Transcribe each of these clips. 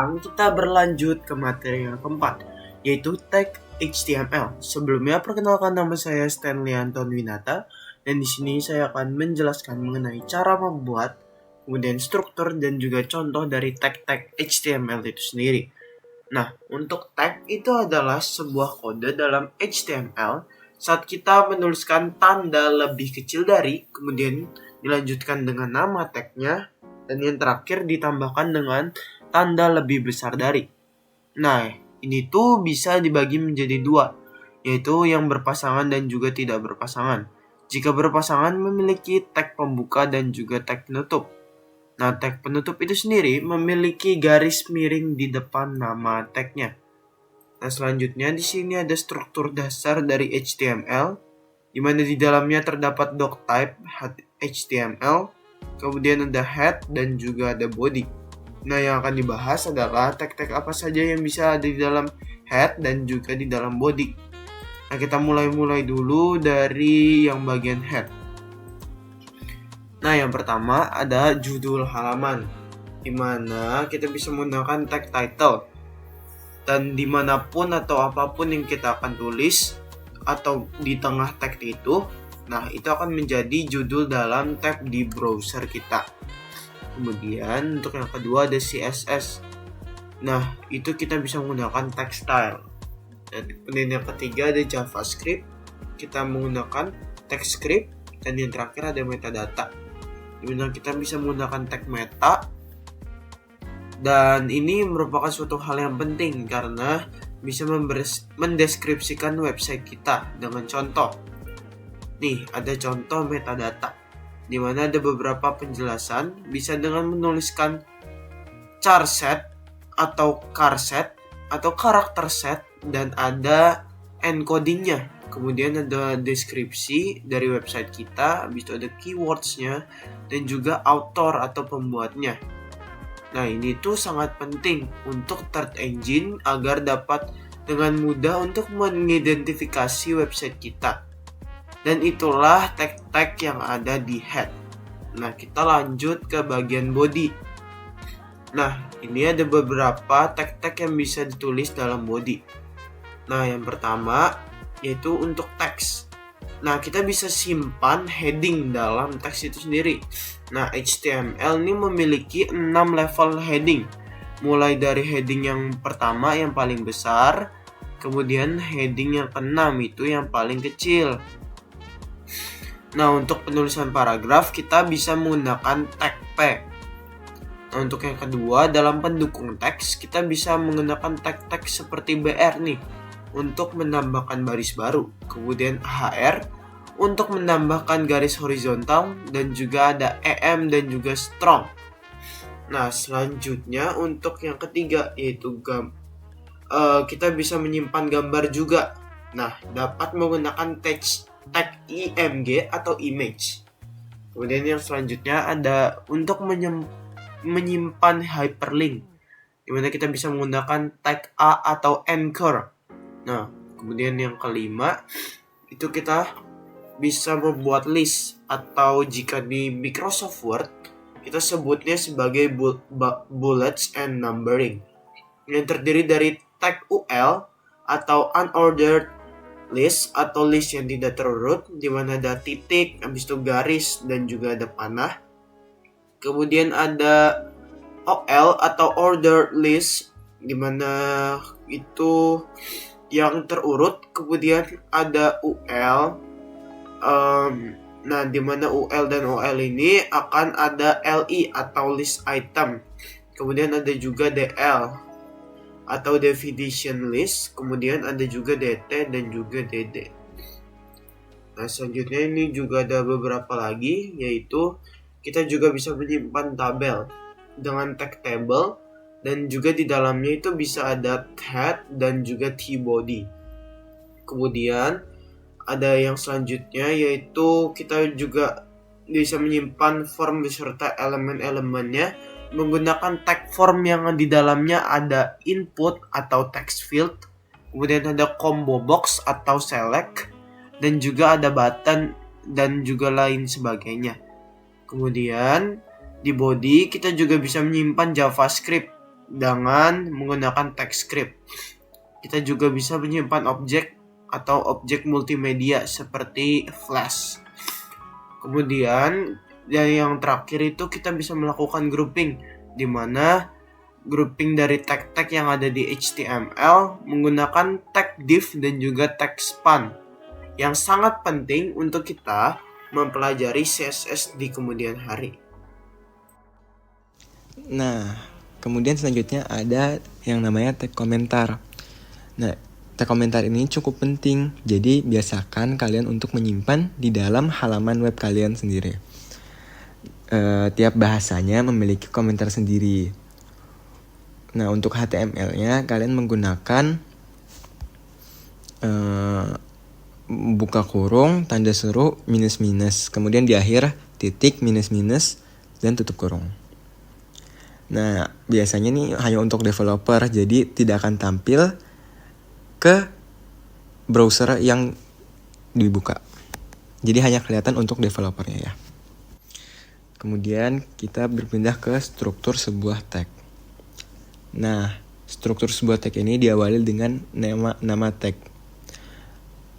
Sekarang kita berlanjut ke materi yang keempat, yaitu tag HTML. Sebelumnya, perkenalkan nama saya Stanley Anton Winata, dan di sini saya akan menjelaskan mengenai cara membuat, kemudian struktur dan juga contoh dari tag-tag HTML itu sendiri. Nah, untuk tag itu adalah sebuah kode dalam HTML saat kita menuliskan tanda lebih kecil dari, kemudian dilanjutkan dengan nama tagnya, dan yang terakhir ditambahkan dengan tanda lebih besar dari. Nah, ini tuh bisa dibagi menjadi dua, yaitu yang berpasangan dan juga tidak berpasangan. Jika berpasangan memiliki tag pembuka dan juga tag penutup. Nah, tag penutup itu sendiri memiliki garis miring di depan nama tagnya. Nah, selanjutnya di sini ada struktur dasar dari HTML, di mana di dalamnya terdapat doctype HTML, kemudian ada head dan juga ada body. Nah, yang akan dibahas adalah tag-tag apa saja yang bisa ada di dalam head dan juga di dalam body. Nah, kita mulai dulu dari yang bagian head. Nah, yang pertama ada judul halaman, di mana kita bisa menggunakan tag title. Dan dimanapun atau apapun yang kita akan tulis atau di tengah tag itu, nah itu akan menjadi judul dalam tab di browser kita. Kemudian untuk yang kedua ada CSS. Nah, itu kita bisa menggunakan text style. Dan kemudian yang ketiga ada JavaScript. Kita menggunakan TypeScript. Dan yang terakhir ada metadata, dimana kita bisa menggunakan tag meta. Dan ini merupakan suatu hal yang penting karena bisa mendeskripsikan website kita dengan contoh. Nih, ada contoh metadata, di mana ada beberapa penjelasan, bisa dengan menuliskan char set atau char set atau karakter set, dan ada encodingnya. Kemudian ada deskripsi dari website kita, habis itu ada keywordsnya, dan juga author atau pembuatnya. Nah, ini tuh sangat penting untuk search engine agar dapat dengan mudah untuk mengidentifikasi website kita. Dan itulah tag-tag yang ada di head. Nah, kita lanjut ke bagian body. Nah, ini ada beberapa tag-tag yang bisa ditulis dalam body. Nah, yang pertama yaitu untuk teks. Nah, kita bisa simpan heading dalam teks itu sendiri. Nah, HTML ini memiliki 6 level heading. Mulai dari heading yang pertama yang paling besar, kemudian heading yang ke-6 itu yang paling kecil. Nah, untuk penulisan paragraf kita bisa menggunakan tag P. Nah, untuk yang kedua, dalam pendukung teks kita bisa menggunakan tag-tag seperti BR nih untuk menambahkan baris baru. Kemudian HR untuk menambahkan garis horizontal, dan juga ada EM dan juga strong. Nah, selanjutnya untuk yang ketiga yaitu kita bisa menyimpan gambar juga. Nah, dapat menggunakan tag IMG atau image. Kemudian yang selanjutnya ada untuk menyimpan hyperlink, dimana kita bisa menggunakan tag A atau anchor. Nah, kemudian yang kelima itu kita bisa membuat list, atau jika di Microsoft Word kita sebutnya sebagai bullets and numbering, yang terdiri dari tag UL atau unordered list atau list yang tidak terurut, di mana ada titik, habis itu garis, dan juga ada panah. Kemudian ada OL atau ordered list, di mana itu yang terurut. Kemudian ada UL. Nah, di mana UL dan OL ini akan ada LI atau list item. Kemudian ada juga DL atau definition list, kemudian ada juga DT dan juga DD. Nah, selanjutnya ini juga ada beberapa lagi, yaitu kita juga bisa menyimpan tabel dengan tag table, dan juga di dalamnya itu bisa ada head dan juga T-body. Kemudian ada yang selanjutnya, yaitu kita juga bisa menyimpan form beserta elemen-elemennya menggunakan tag form yang di dalamnya ada input atau text field, kemudian ada combo box atau select, dan juga ada button dan juga lain sebagainya. Kemudian di body kita juga bisa menyimpan JavaScript dengan menggunakan text script. Kita juga bisa menyimpan objek atau objek multimedia seperti flash. Kemudian yang terakhir itu kita bisa melakukan grouping, di mana grouping dari tag-tag yang ada di HTML menggunakan tag div dan juga tag span, yang sangat penting untuk kita mempelajari CSS di kemudian hari. Nah, kemudian selanjutnya ada yang namanya tag komentar. Nah, tag komentar ini cukup penting, jadi biasakan kalian untuk menyimpan di dalam halaman web kalian sendiri. Tiap bahasanya memiliki komentar sendiri. Nah, untuk HTML-nya kalian menggunakan buka kurung, tanda seru, minus-minus. Kemudian di akhir titik, minus-minus, dan tutup kurung. Nah, biasanya nih hanya untuk developer, jadi tidak akan tampil ke browser yang dibuka. Jadi hanya kelihatan untuk developernya ya. Kemudian kita berpindah ke struktur sebuah tag. Nah, struktur sebuah tag ini diawali dengan nama tag.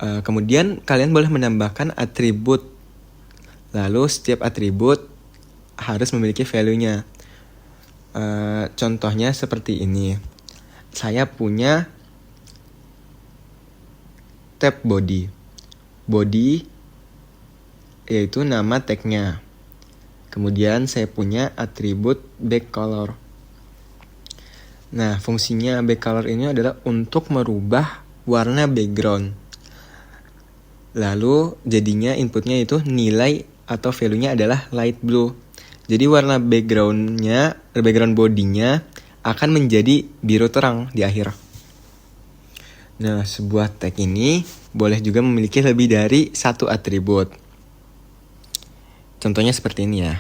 Kemudian kalian boleh menambahkan atribut. Lalu setiap atribut harus memiliki value-nya. Contohnya seperti ini. Saya punya tab body. Body yaitu nama tag-nya. Kemudian saya punya atribut back color. Nah, fungsinya back color ini adalah untuk merubah warna background. Lalu jadinya inputnya itu nilai atau value-nya adalah light blue. Jadi warna background body-nya akan menjadi biru terang di akhir. Nah, sebuah tag ini boleh juga memiliki lebih dari satu atribut. Contohnya seperti ini ya.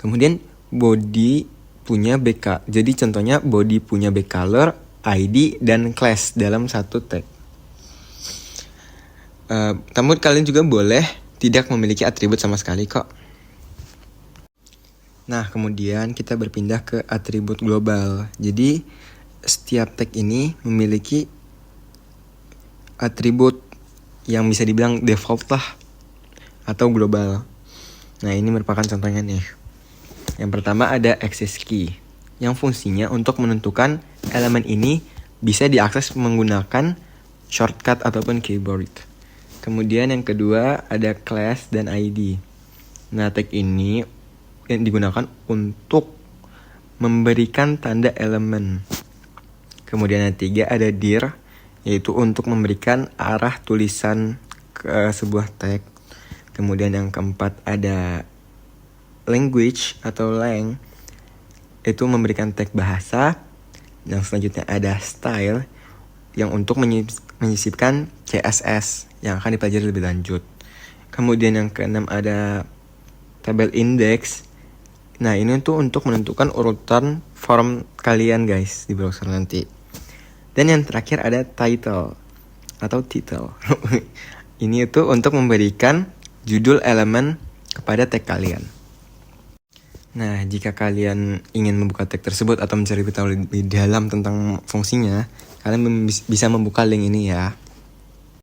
Kemudian body punya BK. Jadi contohnya body punya back color, ID, dan class dalam satu tag. Namun kalian juga boleh tidak memiliki atribut sama sekali kok. Nah, kemudian kita berpindah ke atribut global. Jadi setiap tag ini memiliki atribut yang bisa dibilang default lah atau global. Nah, ini merupakan contohnya nih. Yang pertama ada access key, yang fungsinya untuk menentukan elemen ini bisa diakses menggunakan shortcut ataupun keyboard. Kemudian yang kedua ada class dan ID. Nah, tag ini yang digunakan untuk memberikan tanda elemen. Kemudian yang ketiga ada dir, yaitu untuk memberikan arah tulisan ke sebuah tag. Kemudian yang keempat ada language atau lang, itu memberikan tag bahasa. Yang selanjutnya ada style, yang untuk menyisipkan CSS yang akan dipelajari lebih lanjut. Kemudian yang keenam ada tabel index. Nah, ini tuh untuk menentukan urutan form kalian guys di browser nanti. Dan yang terakhir ada title atau title. Ini itu untuk memberikan judul elemen kepada tag kalian. Nah, jika kalian ingin membuka tag tersebut atau mencari tahu lebih dalam tentang fungsinya, kalian bisa membuka link ini ya.